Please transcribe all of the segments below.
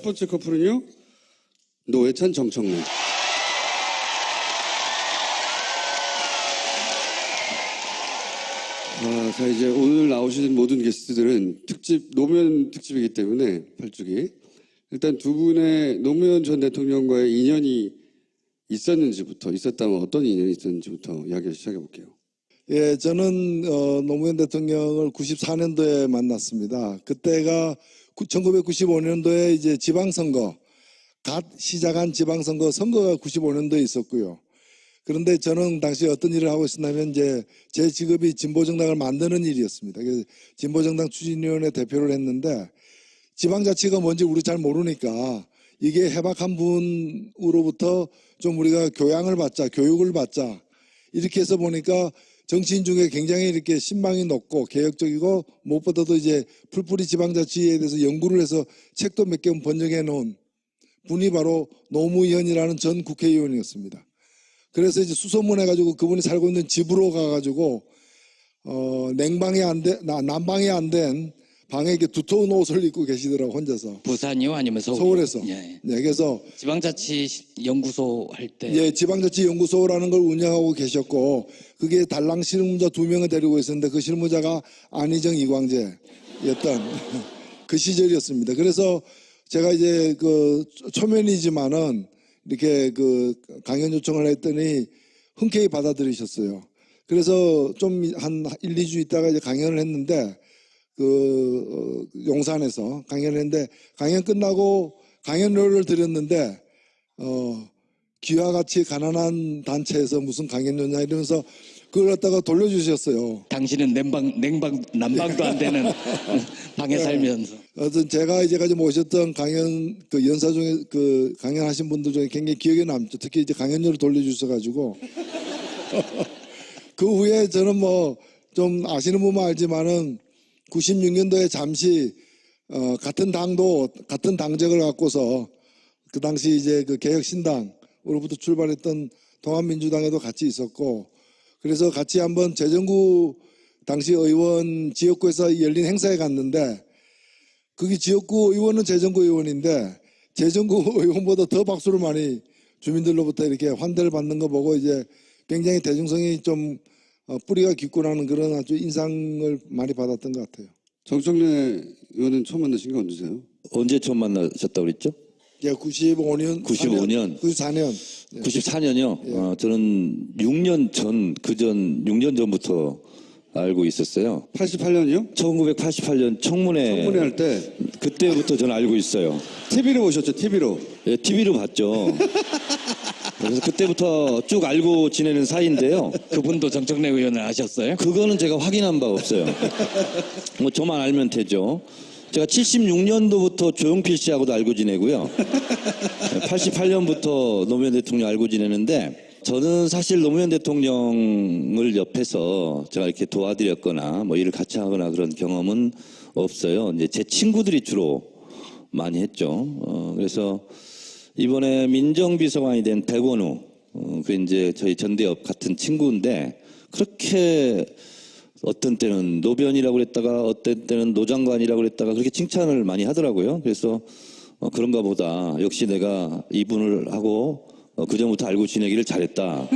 첫 번째 커플은요. 노회찬, 정청래. 자, 이제 오늘 나오신 모든 게스트들은 노무현 특집이기 때문에 8주기. 일단 두 분의 노무현 전 대통령과의 인연이 있었다면 어떤 인연이 있었는지부터 이야기 시작해 볼게요. 예, 저는 노무현 대통령을 94년도에 만났습니다. 그때가 1995년도에 이제 지방선거, 갓 시작한 지방선거가 95년도에 있었고요. 그런데 저는 당시 어떤 일을 하고 있었냐면 이제 제 직업이 진보정당을 만드는 일이었습니다. 그래서 진보정당 추진위원회 대표를 했는데 지방자치가 뭔지 우리 잘 모르니까 이게 해박한 분으로부터 좀 우리가 교육을 받자 이렇게 해서 보니까 정치인 중에 굉장히 이렇게 신망이 높고 개혁적이고 무엇보다도 이제 풀뿌리 지방자치에 대해서 연구를 해서 책도 몇 개 번역해 놓은 분이 바로 노무현이라는 전 국회의원이었습니다. 그래서 이제 수소문해가지고 그분이 살고 있는 집으로 가가지고 난방이 안 된 방에 이렇게 두터운 옷을 입고 계시더라고 혼자서. 부산이요 아니면 서울? 서울에서. 예. 네, 그래서 지방자치 연구소 할 때. 예, 지방자치 연구소라는 걸 운영하고 계셨고 그게 달랑 실무자 2명을 데리고 있었는데 그 실무자가 안희정 이광재였던 그 시절이었습니다. 그래서 제가 이제 그 초면이지만은 이렇게 그 강연 요청을 했더니 흔쾌히 받아들이셨어요. 그래서 좀 한 1, 2주 있다가 이제 강연을 했는데 용산에서 강연을 했는데 강연 끝나고 강연료를 드렸는데 귀와 같이 가난한 단체에서 무슨 강연료냐 이러면서 그걸 갖다가 돌려주셨어요. 당신은 난방도 안 되는 방에 살면서. 어떤 제가 이제까지 모셨던 강연 그 연사 중에 그 강연하신 분들 중에 굉장히 기억에 남죠. 특히 이제 강연료를 돌려주셔가지고 그 후에 저는 뭐 좀 아시는 분만 알지만은 96년도에 잠시 같은 당적을 갖고서 그 당시 이제 그 개혁신당으로부터 출발했던 통합민주당에도 같이 있었고 그래서 같이 한번 재정구 당시 의원 지역구에서 열린 행사에 갔는데 거기 지역구 의원은 재정구 의원인데 재정구 의원보다 더 박수를 많이 주민들로부터 이렇게 환대를 받는 거 보고 이제 굉장히 대중성이 좀 뿌리가 깊구나는 그런 아주 인상을 많이 받았던 것 같아요. 정청래 의원은 처음 만나신 게 언제세요? 언제 처음 만나셨다고 그랬죠? 예, 95년. 94년. 94년이요? 예. 저는 6년 전부터 알고 있었어요. 88년이요? 1988년 청문회 할 때 그때부터 저는 알고 있어요. TV로 보셨죠? TV로. 예, TV로 봤죠. 그래서 그때부터 쭉 알고 지내는 사이인데요. 그분도 정청래 의원을 아셨어요? 그거는 제가 확인한 바 없어요. 뭐 저만 알면 되죠. 제가 76년도부터 조용필 씨하고도 알고 지내고요. 88년부터 노무현 대통령 알고 지내는데 저는 사실 노무현 대통령을 옆에서 제가 이렇게 도와드렸거나 뭐 일을 같이 하거나 그런 경험은 없어요. 이제 제 친구들이 주로 많이 했죠. 그래서 이번에 민정비서관이 된 백원우, 그 이제 저희 전대협 같은 친구인데 그렇게 어떤 때는 노변이라고 그랬다가 어떤 때는 노장관이라고 그랬다가 그렇게 칭찬을 많이 하더라고요. 그래서 그런가 보다 역시 내가 이분을 하고 그전부터 알고 지내기를 잘했다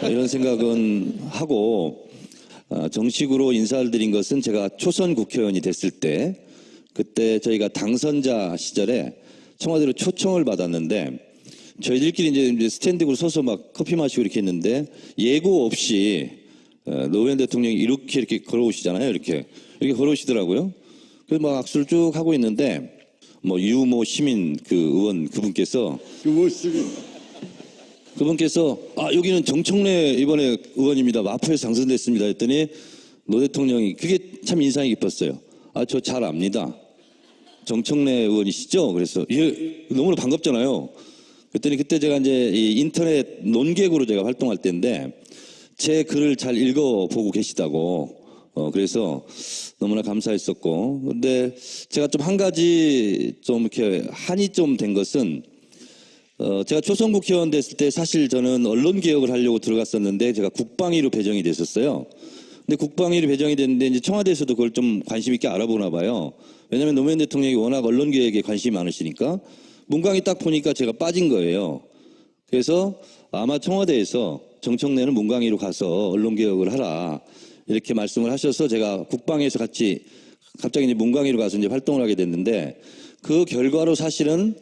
이런 생각은 하고 정식으로 인사를 드린 것은 제가 초선 국회의원이 됐을 때 그때 저희가 당선자 시절에 청와대로 초청을 받았는데 저희들끼리 이제 스탠딩으로 서서 막 커피 마시고 이렇게 했는데 예고 없이 노무현 대통령이 이렇게 걸어오시잖아요. 이렇게 걸어오시더라고요. 그래서 막 악수를 쭉 하고 있는데 뭐 유모 시민 그 의원 그분께서 여기는 정청래 이번에 의원입니다. 마포에서 당선됐습니다. 했더니 노 대통령이 그게 참 인상이 깊었어요. 저 잘 압니다. 정청래 의원이시죠? 그래서 예, 너무나 반갑잖아요. 그랬더니 그때 제가 이제 이 인터넷 논객으로 제가 활동할 때인데 제 글을 잘 읽어보고 계시다고 그래서 너무나 감사했었고 근데 제가 좀 한 가지 좀 이렇게 한이 좀 된 것은 제가 초선 국회의원 됐을 때 사실 저는 언론 개혁을 하려고 들어갔었는데 제가 국방위로 배정이 됐었어요. 근데 국방위로 배정이 됐는데 이제 청와대에서도 그걸 좀 관심 있게 알아보나 봐요. 왜냐하면 노무현 대통령이 워낙 언론 개혁에 관심이 많으시니까 문광이 딱 보니까 제가 빠진 거예요. 그래서 아마 청와대에서 정청래는 문광위로 가서 언론 개혁을 하라 이렇게 말씀을 하셔서 제가 국방에서 같이 갑자기 이제 문광위로 가서 이제 활동을 하게 됐는데 그 결과로 사실은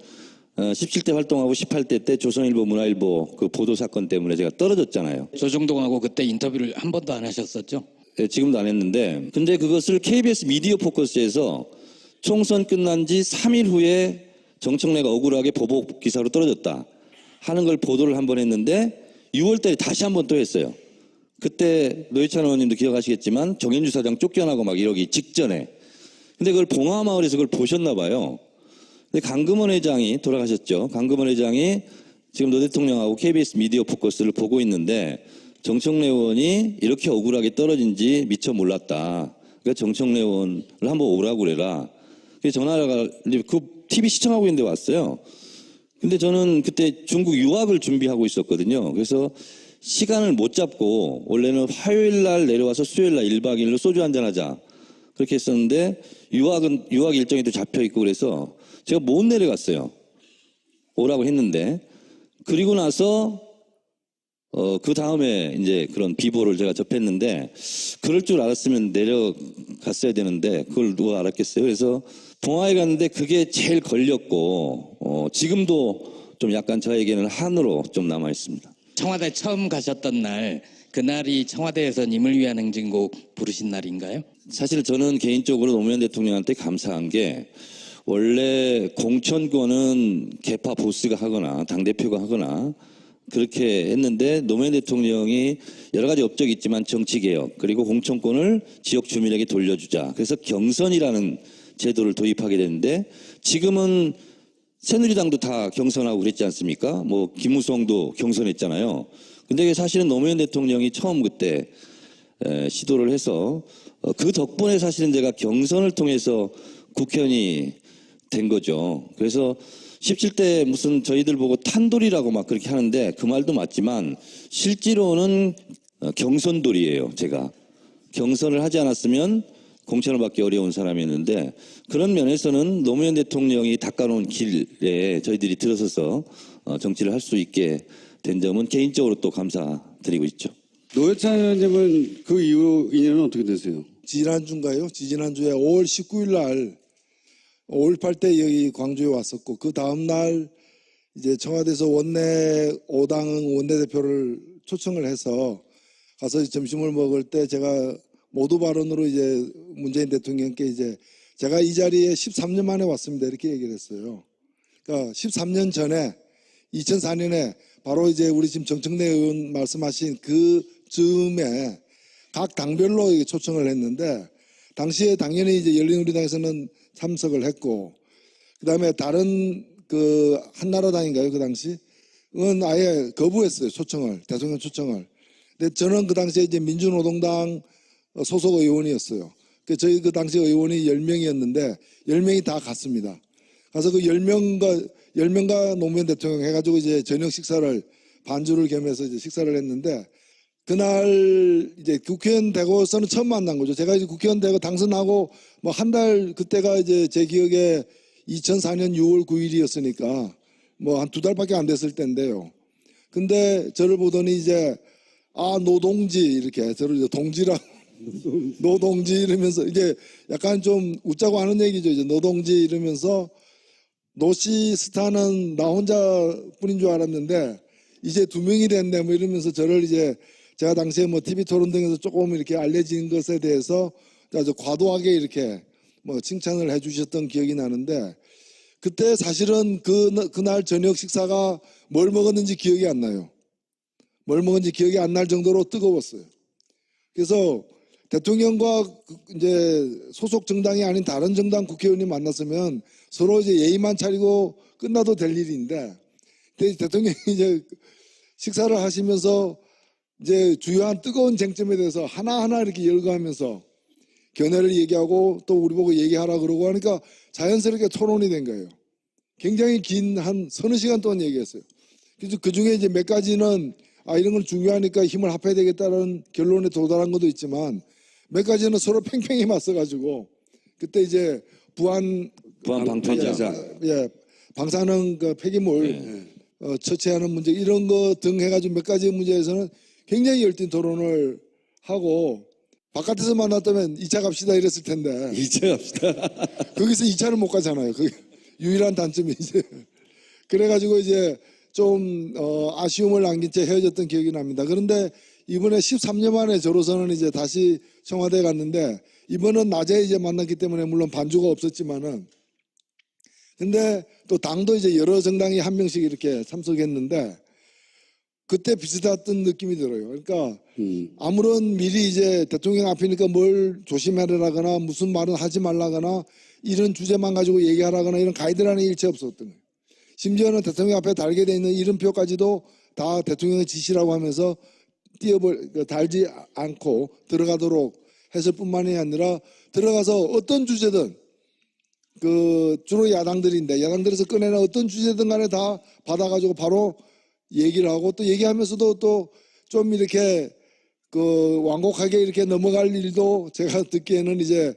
17대 활동하고 18대 때 조선일보, 문화일보 그 보도 사건 때문에 제가 떨어졌잖아요. 조정동하고 그때 인터뷰를 한 번도 안 하셨었죠? 네, 지금도 안 했는데 근데 그것을 KBS 미디어 포커스에서 총선 끝난 지 3일 후에 정청래가 억울하게 보복 기사로 떨어졌다 하는 걸 보도를 한 번 했는데 6월 달에 다시 한 번 또 했어요. 그때 노회찬 의원님도 기억하시겠지만 정현주 사장 쫓겨나고 막 이러기 직전에 근데 그걸 봉화마을에서 그걸 보셨나 봐요. 근데 강금원 회장이 돌아가셨죠. 강금원 회장이 지금 노 대통령하고 KBS 미디어 포커스를 보고 있는데 정청래 의원이 이렇게 억울하게 떨어진지 미처 몰랐다. 그러니까 정청래 의원을 한번 오라고 그래라. 그래서 전화가 그 TV 시청하고 있는데 왔어요. 근데 저는 그때 중국 유학을 준비하고 있었거든요. 그래서 시간을 못 잡고 원래는 화요일 날 내려와서 수요일 날 1박 2일로 소주 한잔 하자. 그렇게 했었는데 유학 일정이 또 잡혀 있고 그래서 제가 못 내려갔어요. 오라고 했는데 그리고 나서 그 다음에 이제 그런 비보를 제가 접했는데 그럴 줄 알았으면 내려갔어야 되는데 그걸 누가 알았겠어요. 그래서 봉화에 갔는데 그게 제일 걸렸고 지금도 좀 약간 저에게는 한으로 좀 남아 있습니다. 청와대 처음 가셨던 날 그날이 청와대에서 님을 위한 행진곡 부르신 날인가요? 사실 저는 개인적으로 노무현 대통령한테 감사한 게 원래 공천권은 개파 보스가 하거나 당대표가 하거나 그렇게 했는데 노무현 대통령이 여러 가지 업적이 있지만 정치개혁 그리고 공천권을 지역 주민에게 돌려주자. 그래서 경선이라는 제도를 도입하게 됐는데 지금은 새누리당도 다 경선하고 그랬지 않습니까? 뭐 김무성도 경선했잖아요. 근데 사실은 노무현 대통령이 처음 그때 시도를 해서 그 덕분에 사실은 제가 경선을 통해서 국회의원이 된 거죠. 그래서 17대 무슨 저희들 보고 탄돌이라고 막 그렇게 하는데 그 말도 맞지만 실제로는 경선돌이에요. 제가 경선을 하지 않았으면 공천을 받기 어려운 사람이었는데 그런 면에서는 노무현 대통령이 닦아놓은 길에 저희들이 들어서서 정치를 할 수 있게 된 점은 개인적으로 또 감사드리고 있죠. 노회찬 의원님은 그 이후 인연은 어떻게 되세요? 지난주인가요? 지난주에 5월 19일 날 5.18 때 여기 광주에 왔었고 그 다음 날 이제 청와대에서 원내 5당 원내대표를 초청을 해서 가서 점심을 먹을 때 제가 모두 발언으로 이제 문재인 대통령께 이제 제가 이 자리에 13년 만에 왔습니다 이렇게 얘기를 했어요. 그러니까 13년 전에 2004년에 바로 이제 우리 지금 정청래 의원 말씀하신 그 즈음에 각 당별로 초청을 했는데 당시에 당연히 이제 열린우리당에서는 참석을 했고 그다음에 다른 그 한나라당인가요 그 당시는 아예 거부했어요 초청을 대통령 초청을. 근데 저는 그 당시에 이제 민주노동당 소속 의원이었어요. 저희 그 당시 의원이 10명이었는데 10명이 다 갔습니다. 가서 그 10명과 노무현 대통령 해가지고 이제 저녁 식사를 반주를 겸해서 이제 식사를 했는데 그날 이제 국회의원 되고서는 처음 만난 거죠. 제가 이제 국회의원 되고 당선하고 뭐 한 달 그때가 이제 제 기억에 2004년 6월 9일이었으니까 뭐 한 2달밖에 안 됐을 때인데요. 근데 저를 보더니 이제 노동지 이렇게 저를 이제 동지라고 노동지 이러면서 이제 약간 좀 웃자고 하는 얘기죠. 이제 노동지 이러면서 노시 스타는 나 혼자뿐인 줄 알았는데 이제 2명이 됐네 뭐 이러면서 저를 이제 제가 당시에 뭐 TV 토론 등에서 조금 이렇게 알려진 것에 대해서 아주 과도하게 이렇게 뭐 칭찬을 해주셨던 기억이 나는데 그때 사실은 그날 저녁 식사가 뭘 먹었는지 기억이 안 나요. 뭘 먹었는지 기억이 안 날 정도로 뜨거웠어요. 그래서 대통령과 이제 소속 정당이 아닌 다른 정당 국회의원이 만났으면 서로 이제 예의만 차리고 끝나도 될 일인데 대통령이 이제 식사를 하시면서 이제 주요한 뜨거운 쟁점에 대해서 하나하나 이렇게 열거하면서 견해를 얘기하고 또 우리 보고 얘기하라 그러고 하니까 자연스럽게 토론이 된 거예요. 굉장히 긴 한 서너 시간 동안 얘기했어요. 그래서 그 중에 이제 몇 가지는 이런 걸 중요하니까 힘을 합해야 되겠다는 결론에 도달한 것도 있지만 몇 가지는 서로 팽팽히 맞서가지고 그때 이제 부안 방패장. 예, 방사능 그 폐기물 처치하는 문제 이런 거 등 해가지고 몇 가지 문제에서는 굉장히 열띤 토론을 하고 바깥에서 만났다면 2차 갑시다 이랬을 텐데 2차 갑시다. 거기서 2차를 못 가잖아요. 그 유일한 단점이 이제 그래가지고 이제 좀 아쉬움을 남긴 채 헤어졌던 기억이 납니다. 그런데 이번에 13년 만에 저로서는 이제 다시 청와대에 갔는데 이번은 낮에 이제 만났기 때문에 물론 반주가 없었지만은 근데 또 당도 이제 여러 정당이 한 명씩 이렇게 참석했는데 그때 비슷했던 느낌이 들어요. 그러니까 아무런 미리 이제 대통령 앞이니까 뭘 조심하라거나 무슨 말은 하지 말라거나 이런 주제만 가지고 얘기하라거나 이런 가이드라인이 일체 없었던 거예요. 심지어는 대통령 앞에 달게 돼 있는 이름표까지도 다 대통령의 지시라고 하면서 달지 않고 들어가도록 했을 뿐만이 아니라 들어가서 어떤 주제든 그 주로 야당들인데 야당들에서 꺼내는 어떤 주제든 간에 다 받아가지고 바로 얘기를 하고 또 얘기하면서도 또 좀 이렇게 그 완곡하게 이렇게 넘어갈 일도 제가 듣기에는 이제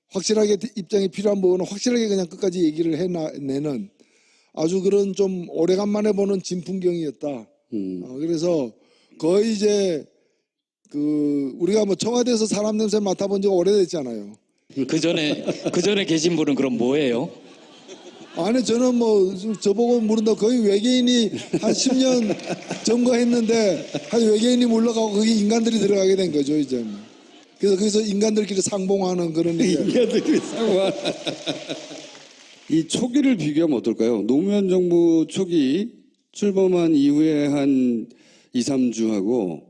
확실하게 입장이 필요한 부분은 확실하게 그냥 끝까지 얘기를 해내는 아주 그런 좀 오래간만에 보는 진풍경이었다. 그래서 거의 이제 그 우리가 뭐 청와대에서 사람 냄새 맡아본 지가 오래됐잖아요. 그 전에 계신 분은 그럼 뭐예요? 아니 저는 뭐 저보고 물은다 거의 외계인이 한 10년 점거했는데 한 외계인이 물러가고 거기 인간들이 들어가게 된 거죠 이제. 그래서 거기서 인간들끼리 상봉하는 그런 인간들끼리 상봉하는. 이 초기를 비교하면 어떨까요? 노무현 정부 초기 출범한 이후에 한 2, 3주하고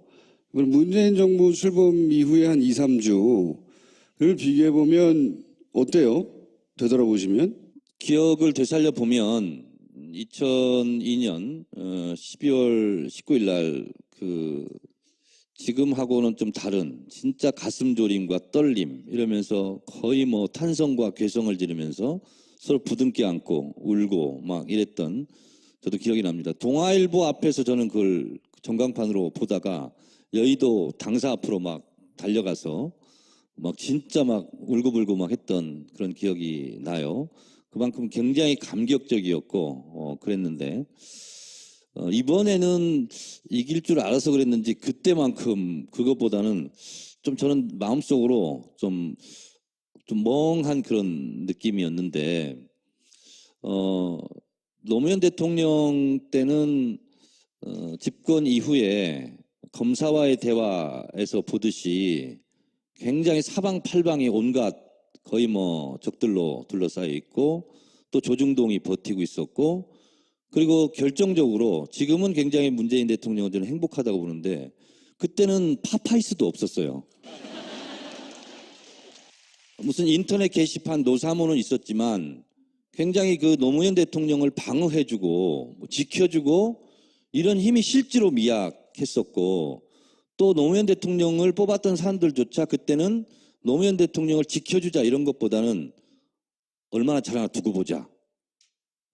문재인 정부 출범 이후에 한 2, 3주를 비교해보면 어때요? 되돌아보시면? 기억을 되살려 보면 2002년 12월 19일 날 그 지금하고는 좀 다른 진짜 가슴 졸임과 떨림 이러면서 거의 뭐 탄성과 괴성을 지르면서 서로 부둥켜 안고 울고 막 이랬던 저도 기억이 납니다. 동아일보 앞에서 저는 그걸 전광판으로 보다가 여의도 당사 앞으로 막 달려가서 막 진짜 막 울고불고 막 했던 그런 기억이 나요. 그만큼 굉장히 감격적이었고 그랬는데 이번에는 이길 줄 알아서 그랬는지 그때만큼 그것보다는 좀 저는 마음속으로 좀 멍한 그런 느낌이었는데 노무현 대통령 때는 집권 이후에 검사와의 대화에서 보듯이 굉장히 사방팔방이 온갖 거의 뭐 적들로 둘러싸여 있고 또 조중동이 버티고 있었고 그리고 결정적으로 지금은 굉장히 문재인 대통령은 저는 행복하다고 보는데 그때는 파파이스도 없었어요. 무슨 인터넷 게시판 노사모는 있었지만 굉장히 그 노무현 대통령을 방어해주고 지켜주고 이런 힘이 실제로 미약했었고 또 노무현 대통령을 뽑았던 사람들조차 그때는 노무현 대통령을 지켜주자 이런 것보다는 얼마나 잘하나 두고 보자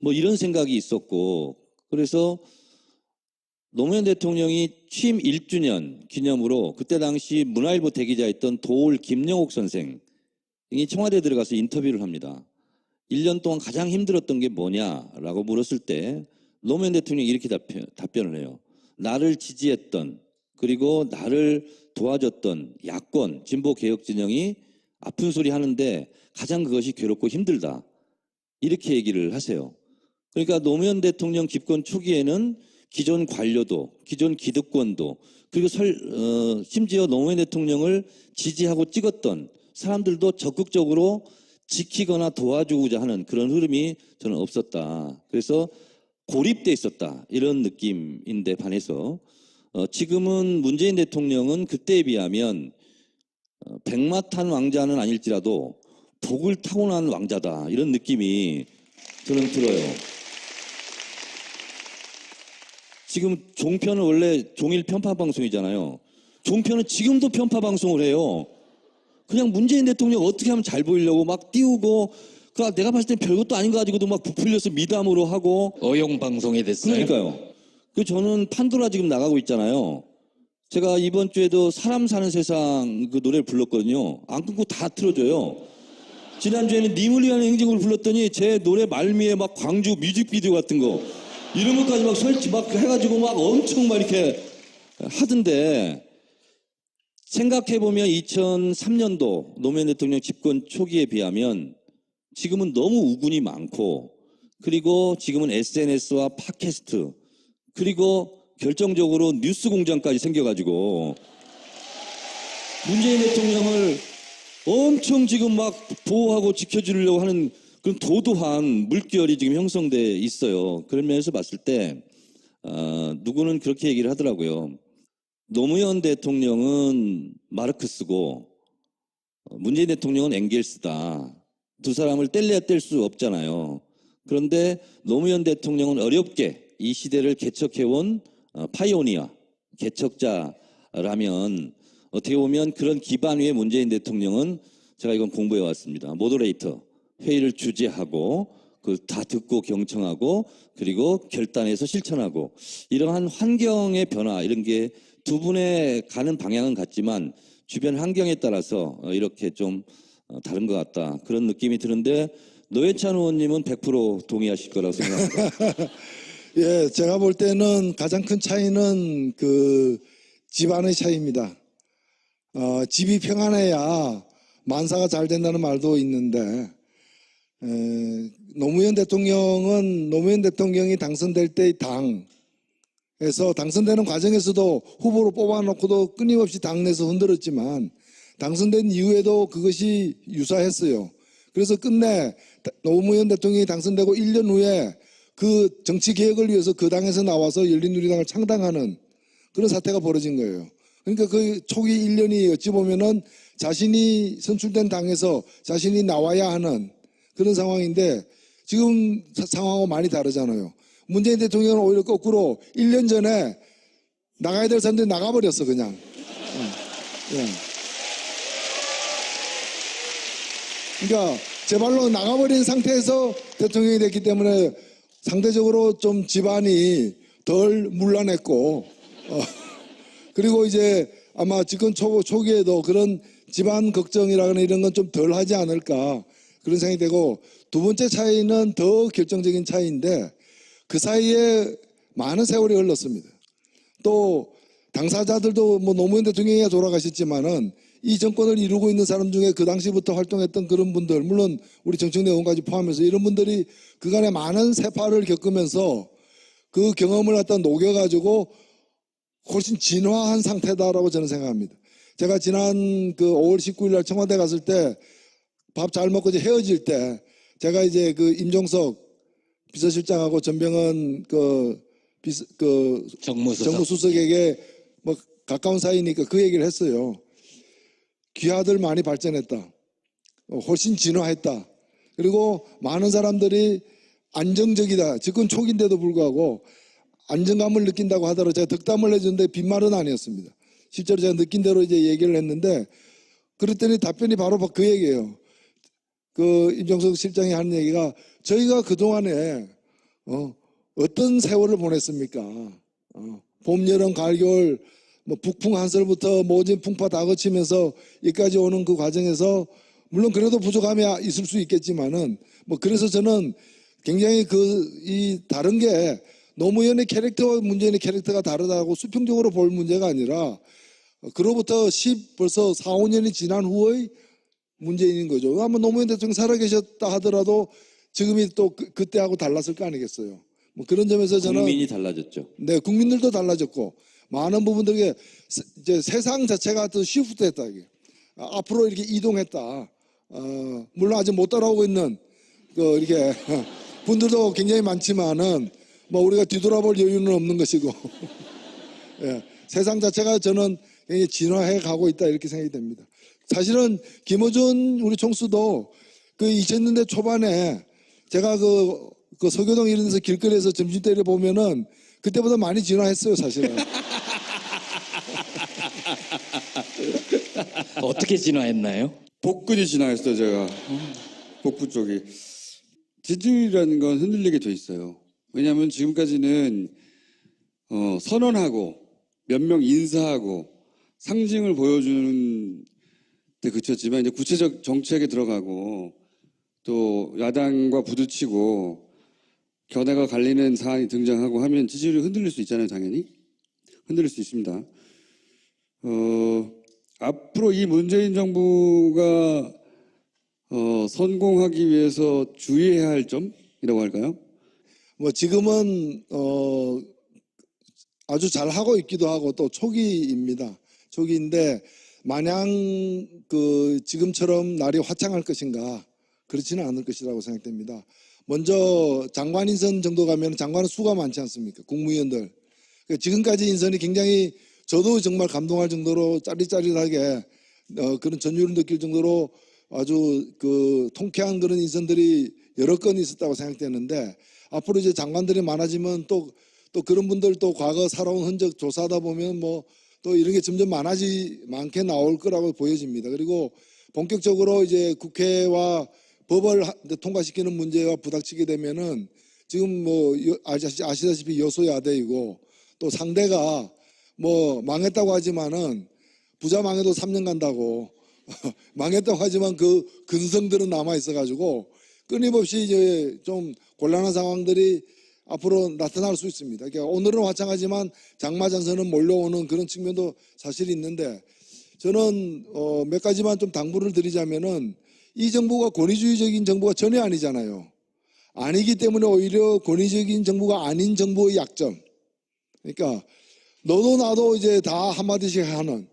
뭐 이런 생각이 있었고 그래서 노무현 대통령이 취임 1주년 기념으로 그때 당시 문화일보 대기자였던 도올 김영옥 선생이 청와대에 들어가서 인터뷰를 합니다. 1년 동안 가장 힘들었던 게 뭐냐라고 물었을 때 노무현 대통령이 이렇게 답변을 해요. 나를 지지했던 그리고 나를 도와줬던 야권, 진보개혁진영이 아픈 소리 하는데 가장 그것이 괴롭고 힘들다. 이렇게 얘기를 하세요. 그러니까 노무현 대통령 집권 초기에는 기존 관료도, 기존 기득권도, 그리고 심지어 노무현 대통령을 지지하고 찍었던 사람들도 적극적으로 지키거나 도와주고자 하는 그런 흐름이 저는 없었다. 그래서 고립돼 있었다. 이런 느낌인데 반해서 지금은 문재인 대통령은 그때에 비하면 백마탄 왕자는 아닐지라도 복을 타고난 왕자다. 이런 느낌이 저는 들어요. 지금 종편은 원래 종일 편파 방송이잖아요. 종편은 지금도 편파 방송을 해요. 그냥 문재인 대통령 어떻게 하면 잘 보이려고 막 띄우고 내가 봤을 땐 별것도 아닌 거 가지고도 막 부풀려서 미담으로 하고 어용 방송이 됐어요. 그러니까요. 저는 판도라 지금 나가고 있잖아요. 제가 이번 주에도 사람 사는 세상 그 노래를 불렀거든요. 안 끊고 다 틀어줘요. 지난주에는 님을 위한 행진곡을 불렀더니 제 노래 말미에 막 광주 뮤직비디오 같은 거 이런 것까지 막 설치 막 해가지고 막 엄청 막 이렇게 하던데, 생각해보면 2003년도 노무현 대통령 집권 초기에 비하면 지금은 너무 우군이 많고, 그리고 지금은 SNS와 팟캐스트, 그리고 결정적으로 뉴스 공장까지 생겨가지고 문재인 대통령을 엄청 지금 막 보호하고 지켜주려고 하는 그런 도도한 물결이 지금 형성돼 있어요. 그런 면에서 봤을 때 누구는 그렇게 얘기를 하더라고요. 노무현 대통령은 마르크스고 문재인 대통령은 엥겔스다. 두 사람을 뗄래야 뗄 수 없잖아요. 그런데 노무현 대통령은 어렵게 이 시대를 개척해온 파이오니어, 개척자라면 어떻게 보면 그런 기반 위에 문재인 대통령은, 제가 이건 공부해 왔습니다. 모더레이터, 회의를 주재하고 그 다 듣고 경청하고 그리고 결단해서 실천하고, 이러한 환경의 변화, 이런 게 두 분의 가는 방향은 같지만 주변 환경에 따라서 이렇게 좀 다른 것 같다, 그런 느낌이 드는데, 노회찬 의원님은 100% 동의하실 거라고 생각합니다. 예, 제가 볼 때는 가장 큰 차이는 그 집안의 차이입니다. 집이 평안해야 만사가 잘 된다는 말도 있는데, 노무현 대통령은 노무현 대통령이 당선될 때의 당에서 당선되는 과정에서도 후보로 뽑아놓고도 끊임없이 당내에서 흔들었지만 당선된 이후에도 그것이 유사했어요. 그래서 끝내 노무현 대통령이 당선되고 1년 후에 그 정치 개혁을 위해서 그 당에서 나와서 열린우리당을 창당하는 그런 사태가 벌어진 거예요. 그러니까 그 초기 1년이 어찌 보면은 자신이 선출된 당에서 자신이 나와야 하는 그런 상황인데, 지금 상황하고 많이 다르잖아요. 문재인 대통령은 오히려 거꾸로 1년 전에 나가야 될 사람들이 나가버렸어, 그냥. 예. 그러니까 제발로 나가버린 상태에서 대통령이 됐기 때문에 상대적으로 좀 집안이 덜 문란했고, 그리고 이제 아마 집권 초기에도 그런 집안 걱정이라거나 이런 건 좀 덜 하지 않을까, 그런 생각이 되고, 두 번째 차이는 더 결정적인 차이인데, 그 사이에 많은 세월이 흘렀습니다. 또 당사자들도 뭐 노무현 대통령이 돌아가셨지만은 이 정권을 이루고 있는 사람 중에 그 당시부터 활동했던 그런 분들, 물론 우리 정청래 의원까지 포함해서 이런 분들이 그간에 많은 세파를 겪으면서 그 경험을 갖다 녹여가지고 훨씬 진화한 상태다라고 저는 생각합니다. 제가 지난 그 5월 19일 날 청와대 갔을 때 밥 잘 먹고 이제 헤어질 때 제가 이제 그 임종석 비서실장하고 전병헌 정무수석에게 뭐 가까운 사이니까 그 얘기를 했어요. 귀하들 많이 발전했다. 훨씬 진화했다. 그리고 많은 사람들이 안정적이다. 집권 초기인데도 불구하고 안정감을 느낀다고 하더라도 제가 덕담을 해줬는데 빈말은 아니었습니다. 실제로 제가 느낀 대로 이제 얘기를 했는데, 그랬더니 답변이 바로 그 얘기예요. 그 임종석 실장이 하는 얘기가, 저희가 그동안에 어떤 세월을 보냈습니까? 봄, 여름, 가을, 겨울, 뭐 북풍 한설부터 모진 풍파 다 거치면서 여기까지 오는 그 과정에서 물론 그래도 부족함이 있을 수 있겠지만은, 뭐 그래서 저는 굉장히 이 다른 게 노무현의 캐릭터와 문재인의 캐릭터가 다르다고 수평적으로 볼 문제가 아니라, 그로부터 벌써 4, 5년이 지난 후의 문재인인 거죠. 아마 노무현 대통령 살아계셨다 하더라도 지금이 또 그때하고 달랐을 거 아니겠어요. 뭐 그런 점에서 저는 국민이 달라졌죠. 네, 국민들도 달라졌고 많은 부분들이 이제 세상 자체가 또 시프트했다, 이게 앞으로 이렇게 이동했다. 물론 아직 못 따라오고 있는 이렇게 분들도 굉장히 많지만은 뭐 우리가 뒤돌아볼 여유는 없는 것이고 예, 세상 자체가 저는 굉장히 진화해 가고 있다, 이렇게 생각이 됩니다. 사실은 김어준 우리 총수도 그 2000년대 초반에 제가 그 서교동 이런 데서 길거리에서 점심때를 보면은 그때보다 많이 진화했어요, 사실은. 어떻게 진화했나요? 복근이 진화했어요, 제가. 복부 쪽이. 지지율이라는 건 흔들리게 돼 있어요. 왜냐하면 지금까지는 선언하고 몇 명 인사하고 상징을 보여주는 데 그쳤지만 이제 구체적 정책에 들어가고 또 야당과 부딪히고 견해가 갈리는 사안이 등장하고 하면 지지율이 흔들릴 수 있잖아요, 당연히. 흔들릴 수 있습니다. 앞으로 이 문재인 정부가 성공하기 위해서 주의해야 할 점이라고 할까요? 뭐 지금은 아주 잘 하고 있기도 하고 또 초기입니다. 초기인데 마냥 그 지금처럼 날이 화창할 것인가 그렇지는 않을 것이라고 생각됩니다. 먼저 장관 인선 정도 가면 장관은 수가 많지 않습니까? 국무위원들. 지금까지 인선이 굉장히 저도 정말 감동할 정도로 짜릿짜릿하게 그런 전율을 느낄 정도로 아주 그 통쾌한 그런 인선들이 여러 건 있었다고 생각되는데 앞으로 이제 장관들이 많아지면 또 그런 분들 또 과거 살아온 흔적 조사하다 보면 뭐 또 이런 게 점점 많게 나올 거라고 보여집니다. 그리고 본격적으로 이제 국회와 법을 통과시키는 문제와 부닥치게 되면은 지금 뭐 아시다시피 여소야대이고 또 상대가 뭐 망했다고 하지만은 부자 망해도 3년 간다고 망했다고 하지만 그 근성들은 남아 있어가지고 끊임없이 이제 좀 곤란한 상황들이 앞으로 나타날 수 있습니다. 그러니까 오늘은 화창하지만 장마전선은 몰려오는 그런 측면도 사실 있는데 저는 몇 가지만 좀 당부를 드리자면은 이 정부가 권위주의적인 정부가 전혀 아니잖아요. 아니기 때문에 오히려 권위적인 정부가 아닌 정부의 약점. 그러니까 너도 나도 이제 다 한마디씩 하는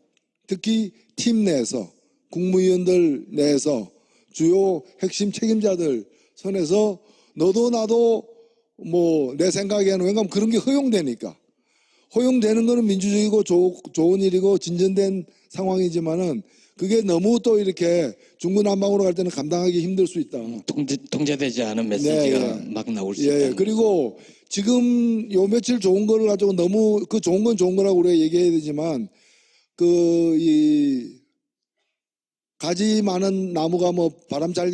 특히 팀 내에서 국무위원들 내에서 주요 핵심 책임자들 선에서 너도 나도 뭐 내 생각에는 왜냐하면 그런 게 허용되니까 허용되는 거는 민주주의고 좋은 일이고 진전된 상황이지만은 그게 너무 또 이렇게 중구난방으로 갈 때는 감당하기 힘들 수 있다. 통제되지 않은 메시지가 네. 막 나올 수 있다. 그리고 지금 요 며칠 좋은 거를 가지고 너무 그 좋은 건 좋은 거라고 우리가 얘기해야 되지만 이 가지 많은 나무가 뭐 바람 잘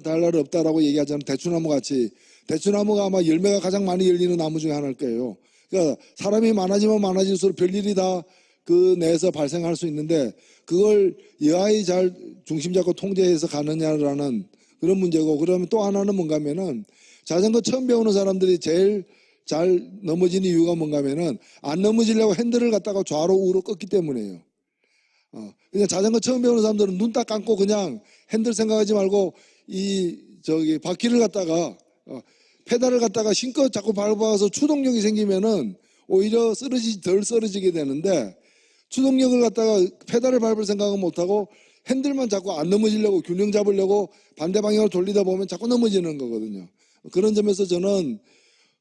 날 없다라고 얘기하자면 대추나무 같이 대추나무가 아마 열매가 가장 많이 열리는 나무 중에 하나일 거예요. 그러니까 사람이 많아지면 많아질수록 별일이 다 그 내에서 발생할 수 있는데 그걸 여하이 잘 중심 잡고 통제해서 가느냐라는 그런 문제고 그러면 또 하나는 뭔가 하면은 자전거 처음 배우는 사람들이 제일 잘 넘어지는 이유가 뭔가 하면은 안 넘어지려고 핸들을 갖다가 좌로 우로 꺾기 때문이에요. 그냥 자전거 처음 배우는 사람들은 눈 딱 감고 그냥 핸들 생각하지 말고 바퀴를 갖다가 페달을 갖다가 힘껏 자꾸 밟아서 추동력이 생기면은 오히려 덜 쓰러지게 되는데 추동력을 갖다가 페달을 밟을 생각은 못하고 핸들만 자꾸 안 넘어지려고 균형 잡으려고 반대 방향으로 돌리다 보면 자꾸 넘어지는 거거든요. 그런 점에서 저는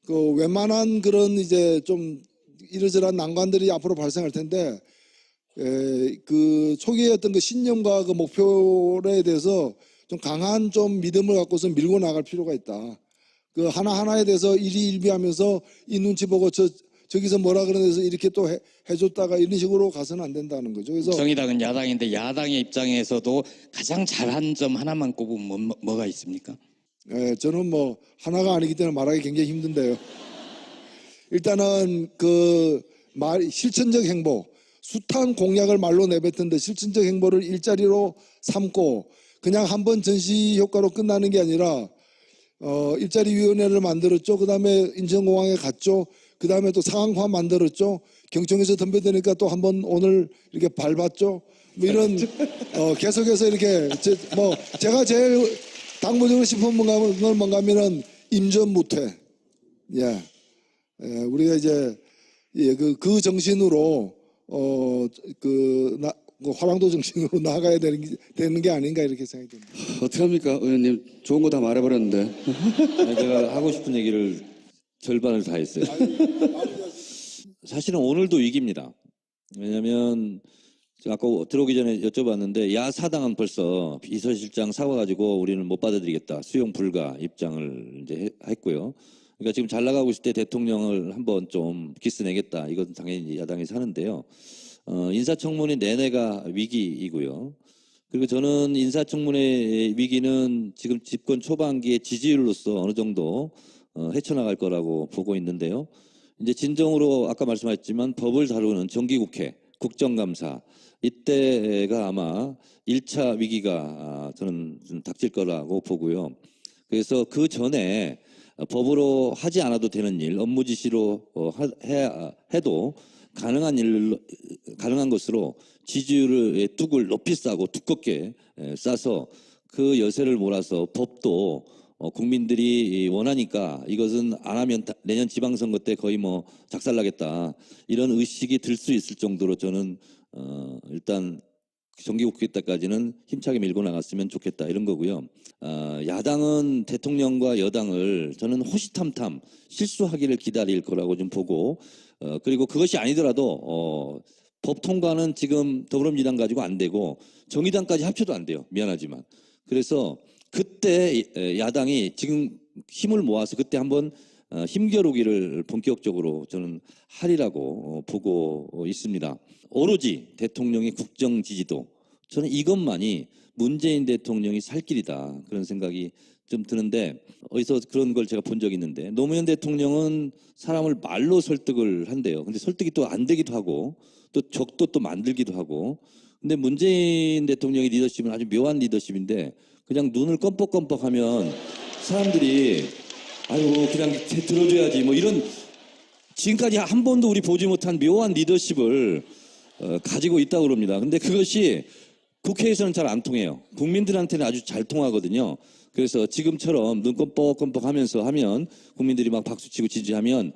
그 웬만한 그런 이제 좀 이러저러한 난관들이 앞으로 발생할 텐데 그 초기에 어떤 그 신념과 그 목표에 대해서 좀 강한 좀 믿음을 갖고서 밀고 나갈 필요가 있다. 그 하나하나에 대해서 일희일비하면서 이 눈치 보고 저기서 뭐라 그러면서 이렇게 또 해줬다가 이런 식으로 가서는 안 된다는 거죠. 그래서 정의당은 야당인데 야당의 입장에서도 가장 잘한 점 하나만 꼽으면 뭐가 있습니까? 저는 뭐 하나가 아니기 때문에 말하기 굉장히 힘든데요. 일단은 그 실천적 행보, 숱한 공약을 말로 내뱉던데 실천적 행보를 일자리로 삼고 그냥 한번 전시 효과로 끝나는 게 아니라 일자리위원회를 만들었죠. 그 다음에 인천공항에 갔죠. 그 다음에 또 상황화 만들었죠. 경청에서 덤벼드니까 또 한번 오늘 이렇게 밟았죠. 뭐 이런 계속해서 이렇게 제가 제일 당부적으로 싶은 건 뭔가 하면은 임전무퇴. 우리가 이제 그 정신으로 화랑도 정신으로 나아가야 되는 게 아닌가 이렇게 생각이 듭니다. 어떡합니까, 의원님? 좋은 거 다 말해버렸는데. 제가 하고 싶은 얘기를 절반을 다 했어요. 사실은 오늘도 위기입니다. 왜냐하면 아까 들어오기 전에 여쭤봤는데 야사당은 벌써 비서실장 사과가지고 우리는 못 받아들이겠다. 수용 불가 입장을 이제 했고요. 그러니까 지금 잘 나가고 있을 때 대통령을 한번 좀 기스내겠다. 이건 당연히 야당에서 하는데요. 인사청문회 내내가 위기이고요. 그리고 저는 인사청문회 위기는 지금 집권 초반기의 지지율로서 어느 정도 헤쳐나갈 거라고 보고 있는데요. 이제 진정으로 아까 말씀하셨지만 법을 다루는 정기국회, 국정감사 이때가 아마 1차 위기가 저는 좀 닥칠 거라고 보고요. 그래서 그 전에 법으로 하지 않아도 되는 일, 업무 지시로 해도 가능한 것으로 지지율의 뚝을 높이 싸고 두껍게 싸서 그 여세를 몰아서 법도 국민들이 원하니까 이것은 안 하면 내년 지방선거 때 거의 뭐 작살나겠다 이런 의식이 들 수 있을 정도로 저는 일단 정기국회 때까지는 힘차게 밀고 나갔으면 좋겠다 이런 거고요. 야당은 대통령과 여당을 저는 호시탐탐 실수하기를 기다릴 거라고 좀 보고 그리고 그것이 아니더라도 법 통과는 지금 더불어민주당 가지고 안 되고 정의당까지 합쳐도 안 돼요. 미안하지만. 그래서 그때 야당이 지금 힘을 모아서 그때 한번 힘겨루기를 본격적으로 저는 하리라고 보고 있습니다. 오로지 대통령의 국정 지지도 저는 이것만이 문재인 대통령이 살 길이다 그런 생각이 좀 드는데 어디서 그런 걸 제가 본 적이 있는데 노무현 대통령은 사람을 말로 설득을 한대요. 근데 설득이 또 안 되기도 하고 또 적도 또 만들기도 하고 근데 문재인 대통령의 리더십은 아주 묘한 리더십인데 그냥 눈을 껌뻑껌뻑하면 사람들이 아유 그냥 들어줘야지 뭐 이런 지금까지 한 번도 우리 보지 못한 묘한 리더십을 가지고 있다고 그럽니다. 근데 그것이 국회에서는 잘 안 통해요. 국민들한테는 아주 잘 통하거든요. 그래서 지금처럼 눈 껌뻑껌뻑하면서 하면 국민들이 막 박수치고 지지하면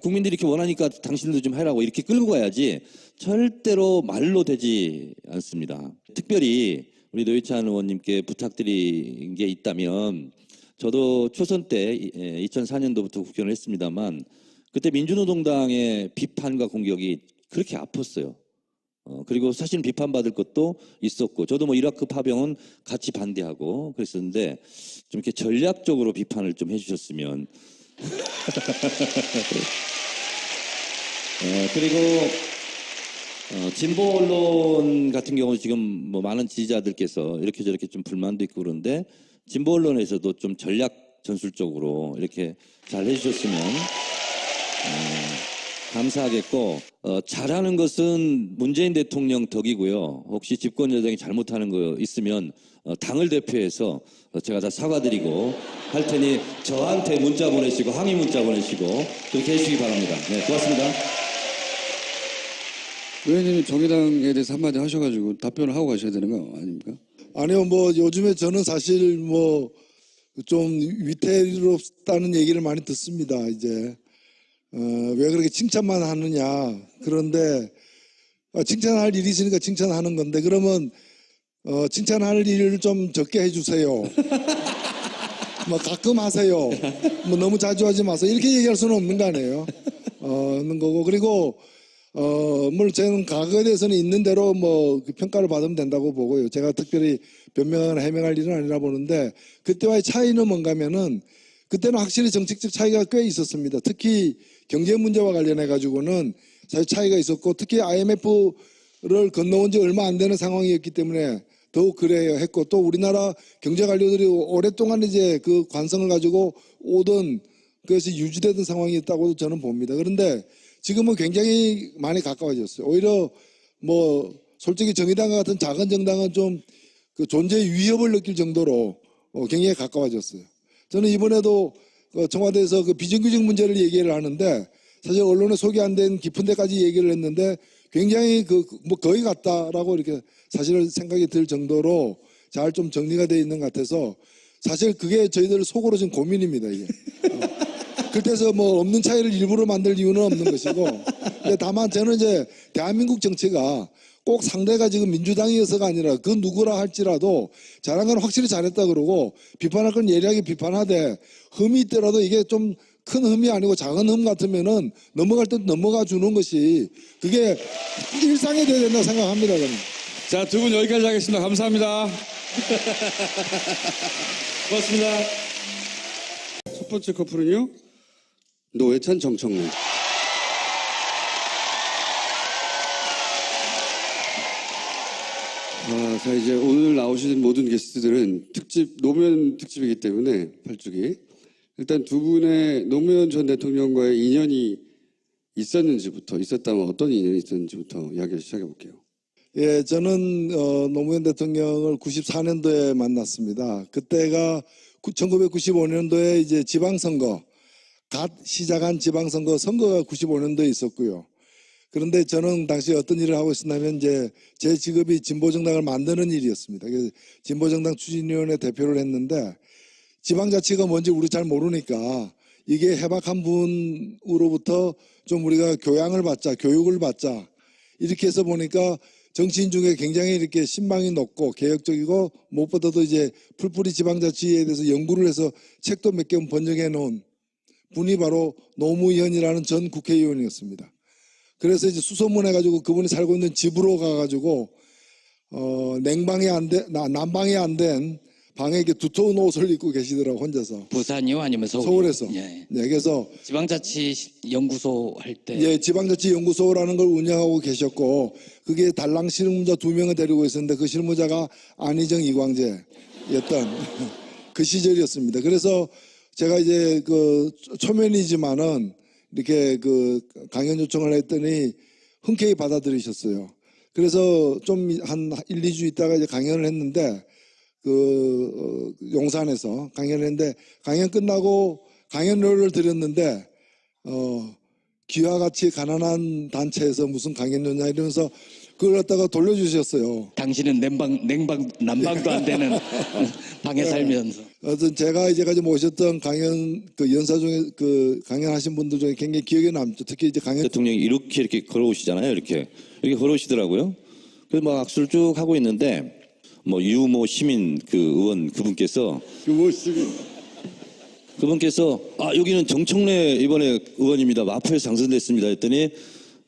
국민들이 이렇게 원하니까 당신도 좀 해라고 이렇게 끌고 가야지 절대로 말로 되지 않습니다. 특별히 우리 노회찬 의원님께 부탁드린 게 있다면 저도 초선 때 2004년도부터 국회의원을 했습니다만 그때 민주노동당의 비판과 공격이 그렇게 아팠어요. 그리고 사실 비판받을 것도 있었고 저도 뭐 이라크 파병은 같이 반대하고 그랬었는데 좀 이렇게 전략적으로 비판을 좀 해주셨으면 그리고 진보 언론 같은 경우 지금 뭐 많은 지지자들께서 이렇게 저렇게 좀 불만도 있고 그런데 진보 언론에서도 좀 전략 전술적으로 이렇게 잘 해주셨으면 감사하겠고 잘하는 것은 문재인 대통령 덕이고요. 혹시 집권 여당이 잘못하는 거 있으면 당을 대표해서 제가 다 사과드리고 할 테니 저한테 문자 보내시고 항의 문자 보내시고 그렇게 해주시기 바랍니다. 네, 고맙습니다. 의원님이 정의당에 대해서 한마디 하셔가지고 답변을 하고 가셔야 되는 거 아닙니까? 아니요, 뭐 요즘에 저는 사실 뭐 좀 위태롭다는 얘기를 많이 듣습니다. 이제 왜 그렇게 칭찬만 하느냐. 그런데 칭찬할 일이 있으니까 칭찬하는 건데 그러면 칭찬할 일을 좀 적게 해주세요. 뭐 가끔 하세요. 뭐 너무 자주 하지 마세요. 이렇게 얘기할 수는 없는 거 아니에요. 없는 거고 그리고 물론 저는 과거에 대해서는 있는 대로 뭐 평가를 받으면 된다고 보고요. 제가 특별히 변명을 해명할 일은 아니라 보는데 그때와의 차이는 뭔가면은 그때는 확실히 정책적 차이가 꽤 있었습니다. 특히 경제 문제와 관련해 가지고는 사실 차이가 있었고 특히 IMF를 건너온 지 얼마 안 되는 상황이었기 때문에 더욱 그래야 했고 또 우리나라 경제 관료들이 오랫동안 이제 그 관성을 가지고 오던 그것이 유지되던 상황이었다고 저는 봅니다. 그런데 지금은 굉장히 많이 가까워졌어요. 오히려 뭐 솔직히 정의당 같은 작은 정당은 좀 그 존재의 위협을 느낄 정도로 굉장히 가까워졌어요. 저는 이번에도 청와대에서 그 비정규직 문제를 얘기를 하는데 사실 언론에 소개 안 된 깊은 데까지 얘기를 했는데 굉장히 뭐 거의 같다라고 이렇게 사실 생각이 들 정도로 잘 좀 정리가 돼 있는 것 같아서 사실 그게 저희들 속으로 지금 고민입니다, 이게. 그때서 뭐 없는 차이를 일부러 만들 이유는 없는 것이고 근데 다만 저는 이제 대한민국 정치가 꼭 상대가 지금 민주당이어서가 아니라 그 누구라 할지라도 잘한 건 확실히 잘했다 그러고 비판할 건 예리하게 비판하되 흠이 있더라도 이게 좀 큰 흠이 아니고 작은 흠 같으면은 넘어갈 때 넘어가 주는 것이 그게 일상이 돼야 된다고 생각합니다. 저는. 자, 두 분 여기까지 하겠습니다. 감사합니다. 고맙습니다. 첫 번째 커플은요, 노회찬 정청래. 자, 이제 오늘 나오신 모든 게스트들은 노무현 특집이기 때문에 8주기. 일단 두 분의 노무현 전 대통령과의 인연이 있었는지부터, 있었다면 어떤 인연이 있었는지부터 이야기를 시작해 볼게요. 예, 저는 노무현 대통령을 94년도에 만났습니다. 그때가 1995년도에 이제 지방선거, 갓 시작한 지방선거 선거가 95년도에 있었고요. 그런데 저는 당시 어떤 일을 하고 있었냐면 이제 제 직업이 진보정당을 만드는 일이었습니다. 그래서 진보정당 추진위원회 대표를 했는데 지방자치가 뭔지 우리 잘 모르니까 이게 해박한 분으로부터 좀 우리가 교양을 받자, 교육을 받자 이렇게 해서 보니까 정치인 중에 굉장히 이렇게 신망이 높고 개혁적이고 무엇보다도 이제 풀뿌리 지방자치에 대해서 연구를 해서 책도 몇 개 번역해 놓은 분이 바로 노무현이라는 전 국회의원이었습니다. 그래서 이제 수소문해가지고 그분이 살고 있는 집으로 가가지고 냉방이 안 돼, 난방이 안 된 방에 이렇게 두터운 옷을 입고 계시더라고 혼자서. 부산이요, 아니면 서울? 서울에서. 예. 네, 그래서 지방자치 연구소 할 때. 예, 지방자치연구소라는 걸 운영하고 계셨고 그게 달랑 실무자 2명을 데리고 있었는데 그 실무자가 안희정 이광재였던 그 시절이었습니다. 그래서 제가 이제 그 초면이지만은 이렇게 그 강연 요청을 했더니 흔쾌히 받아들이셨어요. 그래서 좀 한 1, 2주 있다가 이제 강연을 했는데 용산에서 강연을 했는데 강연 끝나고 강연료를 드렸는데 귀와 같이 가난한 단체에서 무슨 강연료냐 이러면서 그걸 갖다가 돌려주셨어요. 당신은 난방도 안 되는 방에 살면서. 어떤 제가 이제까지 모셨던 강연 그 연사 중에 그 강연하신 분들 중에 굉장히 기억에 남죠. 특히 이제 강연 대통령이 이렇게 걸어오시잖아요. 이렇게 걸어오시더라고요. 그래서 막 악수를 쭉 하고 있는데 뭐 유모 시민 그 의원 그분께서 여기는 정청래 이번에 의원입니다. 마포에서 당선됐습니다. 했더니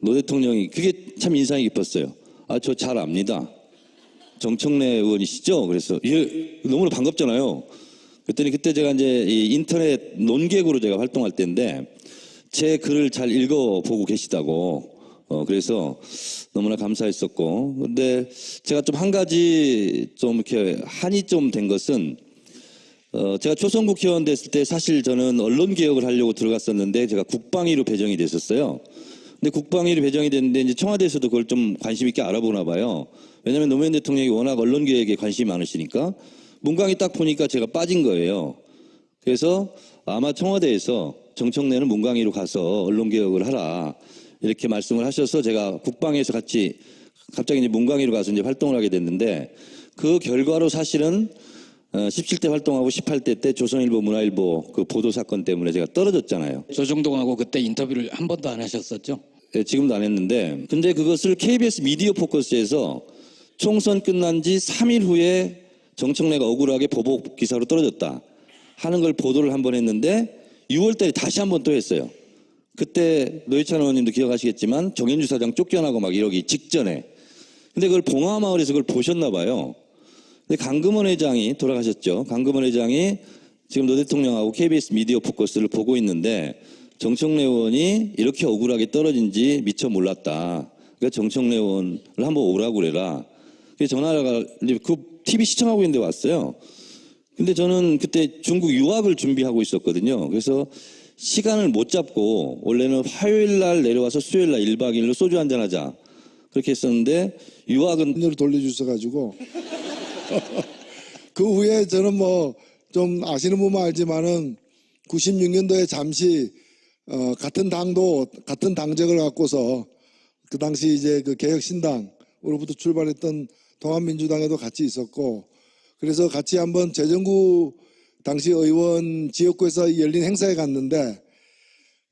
노 대통령이 그게 참 인상이 깊었어요. 저 잘 압니다. 정청래 의원이시죠? 그래서 예, 너무나 반갑잖아요. 그랬더니 그때 제가 이제 이 인터넷 논객으로 제가 활동할 때인데 제 글을 잘 읽어보고 계시다고 그래서 너무나 감사했었고 근데 제가 좀 한 가지 좀 이렇게 한이 좀 된 것은 제가 초선 국회의원 됐을 때 사실 저는 언론 개혁을 하려고 들어갔었는데 제가 국방위로 배정이 됐었어요. 근데 국방위로 배정이 됐는데 이제 청와대에서도 그걸 좀 관심 있게 알아보나 봐요. 왜냐하면 노무현 대통령이 워낙 언론 개혁에 관심이 많으시니까 문광이 딱 보니까 제가 빠진 거예요. 그래서 아마 청와대에서 정청래는 문광위로 가서 언론 개혁을 하라 이렇게 말씀을 하셔서 제가 국방위에서 같이 갑자기 이제 문광위로 가서 이제 활동을 하게 됐는데 그 결과로 사실은 17대 활동하고 18대 때 조선일보, 문화일보 그 보도 사건 때문에 제가 떨어졌잖아요. 조정동하고 그때 인터뷰를 한 번도 안 하셨었죠? 네, 지금도 안 했는데 근데 그것을 KBS 미디어 포커스에서 총선 끝난 지 3일 후에 정청래가 억울하게 보복 기사로 떨어졌다 하는 걸 보도를 한 번 했는데 6월 달에 다시 한 번 또 했어요. 그때 노회찬 의원님도 기억하시겠지만 정현주 사장 쫓겨나고 막 이러기 직전에 근데 그걸 봉화마을에서 그걸 보셨나 봐요. 근데 강금원 회장이 돌아가셨죠. 강금원 회장이 지금 노 대통령하고 KBS 미디어 포커스를 보고 있는데 정청래 의원이 이렇게 억울하게 떨어진지 미처 몰랐다. 그러니까 정청래 의원을 한번 오라고 그래라. 그래서 전화가 그 TV 시청하고 있는데 왔어요. 근데 저는 그때 중국 유학을 준비하고 있었거든요. 그래서 시간을 못 잡고 원래는 화요일 날 내려와서 수요일 날 1박 2일로 소주 한잔 하자. 그렇게 했었는데 유학은 을 돌려주셔가지고 그 후에 저는 뭐 좀 아시는 분만 알지만은 96년도에 잠시 같은 당적을 갖고서 그 당시 이제 그 개혁신당으로부터 출발했던 통합민주당에도 같이 있었고 그래서 같이 한번 재정구 당시 의원 지역구에서 열린 행사에 갔는데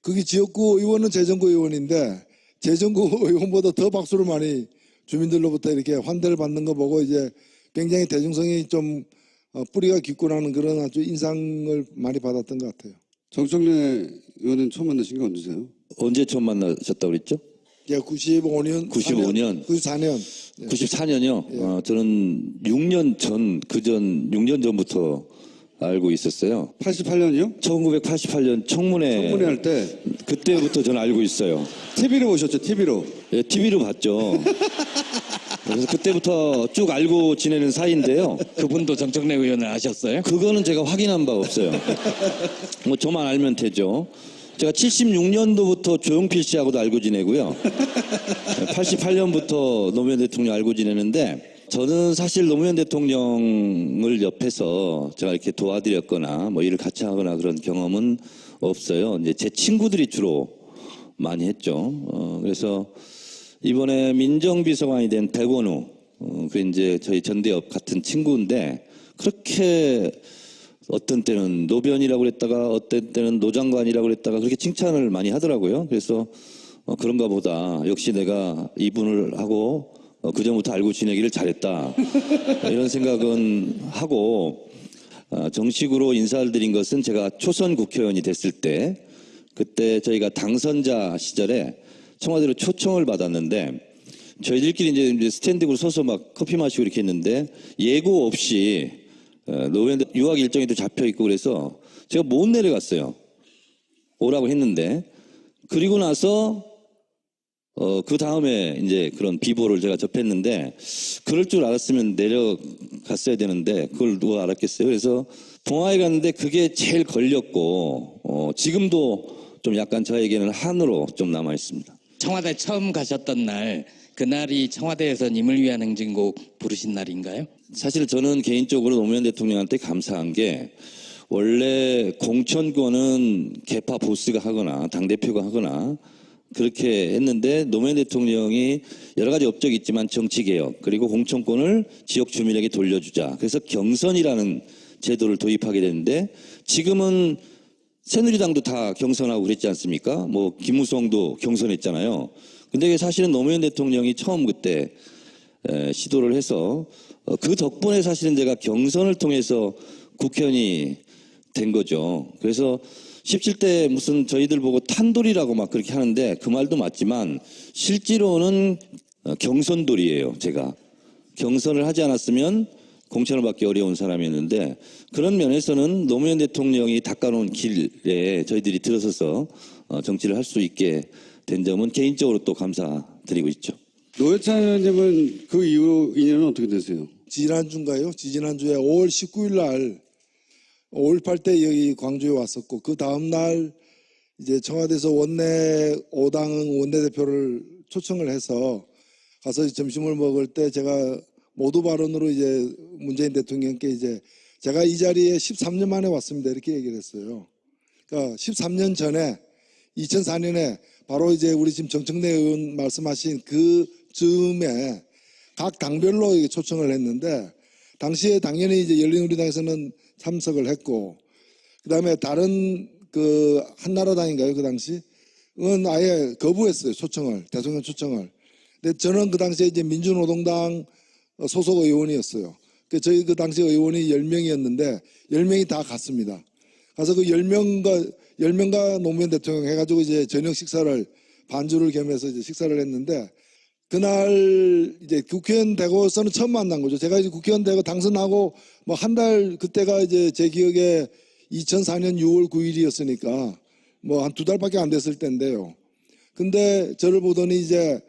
거기 지역구 의원은 재정구 의원인데 재정구 의원보다 더 박수를 많이 주민들로부터 이렇게 환대를 받는 거 보고 이제 굉장히 대중성이 좀 뿌리가 깊구나는 그런 아주 인상을 많이 받았던 것 같아요. 정청래 의원은 처음 만나신 게 언제세요? 언제 처음 만나셨다고 그랬죠? 예, 95년, 94년. 94년. 94년이요? 저는 6년 전부터 알고 있었어요. 88년이요? 1988년 청문회 할 때 그때부터 저는 알고 있어요. TV로 보셨죠? TV로. 예, TV로 봤죠. 그래서 그때부터 쭉 알고 지내는 사이인데요. 그분도 정청래 의원을 아셨어요? 그거는 제가 확인한 바가 없어요. 뭐 저만 알면 되죠. 제가 76년도부터 조용필 씨하고도 알고 지내고요. 88년부터 노무현 대통령 알고 지내는데 저는 사실 노무현 대통령을 옆에서 제가 이렇게 도와드렸거나 뭐 일을 같이 하거나 그런 경험은 없어요. 이제 제 친구들이 주로 많이 했죠. 그래서 이번에 민정비서관이 된 백원우, 그 이제 저희 전대협 같은 친구인데 그렇게 어떤 때는 노변이라고 그랬다가 어떤 때는 노장관이라고 그랬다가 그렇게 칭찬을 많이 하더라고요. 그래서 그런가 보다 역시 내가 이분을 하고 그전부터 알고 지내기를 잘했다 이런 생각은 하고 정식으로 인사를 드린 것은 제가 초선 국회의원이 됐을 때 그때 저희가 당선자 시절에 청와대로 초청을 받았는데 저희들끼리 이제 스탠딩으로 서서 막 커피 마시고 이렇게 했는데 예고 없이 노무현 유학 일정이 또 잡혀 있고 그래서 제가 못 내려갔어요. 오라고 했는데 그리고 나서 그 다음에 이제 그런 비보를 제가 접했는데 그럴 줄 알았으면 내려갔어야 되는데 그걸 누가 알았겠어요. 그래서 동아에 갔는데 그게 제일 걸렸고 지금도 좀 약간 저에게는 한으로 좀 남아 있습니다. 청와대 처음 가셨던 날, 그날이 청와대에서 님을 위한 행진곡 부르신 날인가요? 사실 저는 개인적으로 노무현 대통령한테 감사한 게 원래 공천권은 개파 보스가 하거나 당대표가 하거나 그렇게 했는데 노무현 대통령이 여러 가지 업적이 있지만 정치개혁 그리고 공천권을 지역 주민에게 돌려주자. 그래서 경선이라는 제도를 도입하게 됐는데 지금은 새누리당도 다 경선하고 그랬지 않습니까? 뭐 김무성도 경선했잖아요. 근데 사실은 노무현 대통령이 처음 그때 시도를 해서 그 덕분에 사실은 제가 경선을 통해서 국회의원이 된 거죠. 그래서 17대 무슨 저희들 보고 탄돌이라고 막 그렇게 하는데 그 말도 맞지만 실제로는 경선돌이에요. 제가 경선을 하지 않았으면 공천을 받기 어려운 사람이었는데 그런 면에서는 노무현 대통령이 닦아놓은 길에 저희들이 들어서서 정치를 할 수 있게 된 점은 개인적으로 또 감사드리고 있죠. 노회찬 의원님은 그 이후 인연은 어떻게 되세요? 지난주인가요? 지난주에 5월 19일 날 5.18 때 여기 광주에 왔었고 그 다음날 이제 청와대에서 원내 5당 원내대표를 초청을 해서 가서 점심을 먹을 때 제가 모두 발언으로 이제 문재인 대통령께 이제 제가 이 자리에 13년 만에 왔습니다 이렇게 얘기를 했어요. 그러니까 13년 전에 2004년에 바로 이제 우리 지금 정청래 의원 말씀하신 그 즈음에 각 당별로 초청을 했는데 당시에 당연히 이제 열린우리당에서는 참석을 했고 그다음에 다른 그 한나라당인가요 그 당시는 아예 거부했어요 초청을 대통령 초청을. 근데 저는 그 당시에 이제 민주노동당 소속 의원이었어요. 저희 그 당시 의원이 10명이었는데 10명이 다 갔습니다. 가서 그 10명과 노무현 대통령 해가지고 이제 저녁 식사를 반주를 겸해서 이제 식사를 했는데 그날 이제 국회의원 되고서는 처음 만난 거죠. 제가 이제 국회의원 되고 당선하고 뭐 한 달 그때가 이제 제 기억에 2004년 6월 9일이었으니까 뭐 한 2달밖에 안 됐을 때인데요. 근데 저를 보더니 이제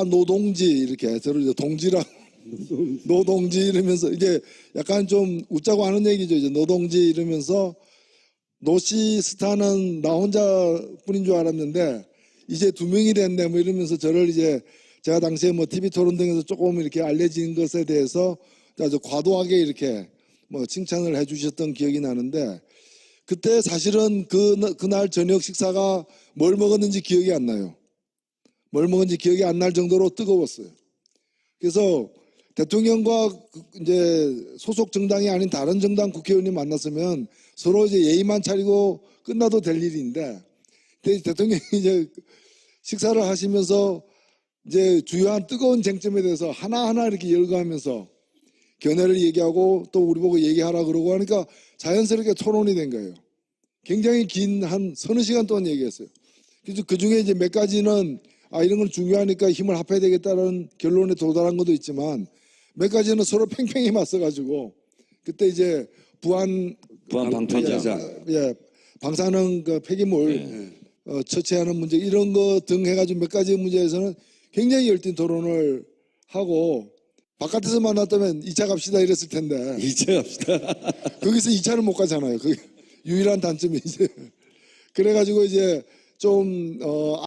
노동지 이렇게 저를 이제 동지라 노동지 이러면서 이제 약간 좀 웃자고 하는 얘기죠. 이제 노동지 이러면서 노시 스타는 나 혼자뿐인 줄 알았는데 이제 2명이 됐네 뭐 이러면서 저를 이제 제가 당시에 뭐 TV 토론 등에서 조금 이렇게 알려진 것에 대해서 아주 과도하게 이렇게 뭐 칭찬을 해주셨던 기억이 나는데 그때 사실은 그날 저녁 식사가 뭘 먹었는지 기억이 안 나요. 뭘 먹었는지 기억이 안 날 정도로 뜨거웠어요. 그래서 대통령과 이제 소속 정당이 아닌 다른 정당 국회의원이 만났으면 서로 이제 예의만 차리고 끝나도 될 일인데 대통령이 이제 식사를 하시면서 이제 주요한 뜨거운 쟁점에 대해서 하나하나 이렇게 열거하면서 견해를 얘기하고 또 우리 보고 얘기하라 그러고 하니까 자연스럽게 토론이 된 거예요. 굉장히 긴 한 서너 시간 동안 얘기했어요. 그래서 그 중에 이제 몇 가지는 이런 건 중요하니까 힘을 합해야 되겠다는 결론에 도달한 것도 있지만 몇 가지는 서로 팽팽히 맞서가지고 그때 이제 부안 방패장 방사능 그 폐기물 처치하는 문제 이런 거 등 해가지고 몇 가지 문제에서는 굉장히 열띤 토론을 하고 바깥에서 만났다면 2차 갑시다 이랬을 텐데 2차 갑시다. 거기서 2차를 못 가잖아요. 그 유일한 단점이 이제 그래가지고 이제 좀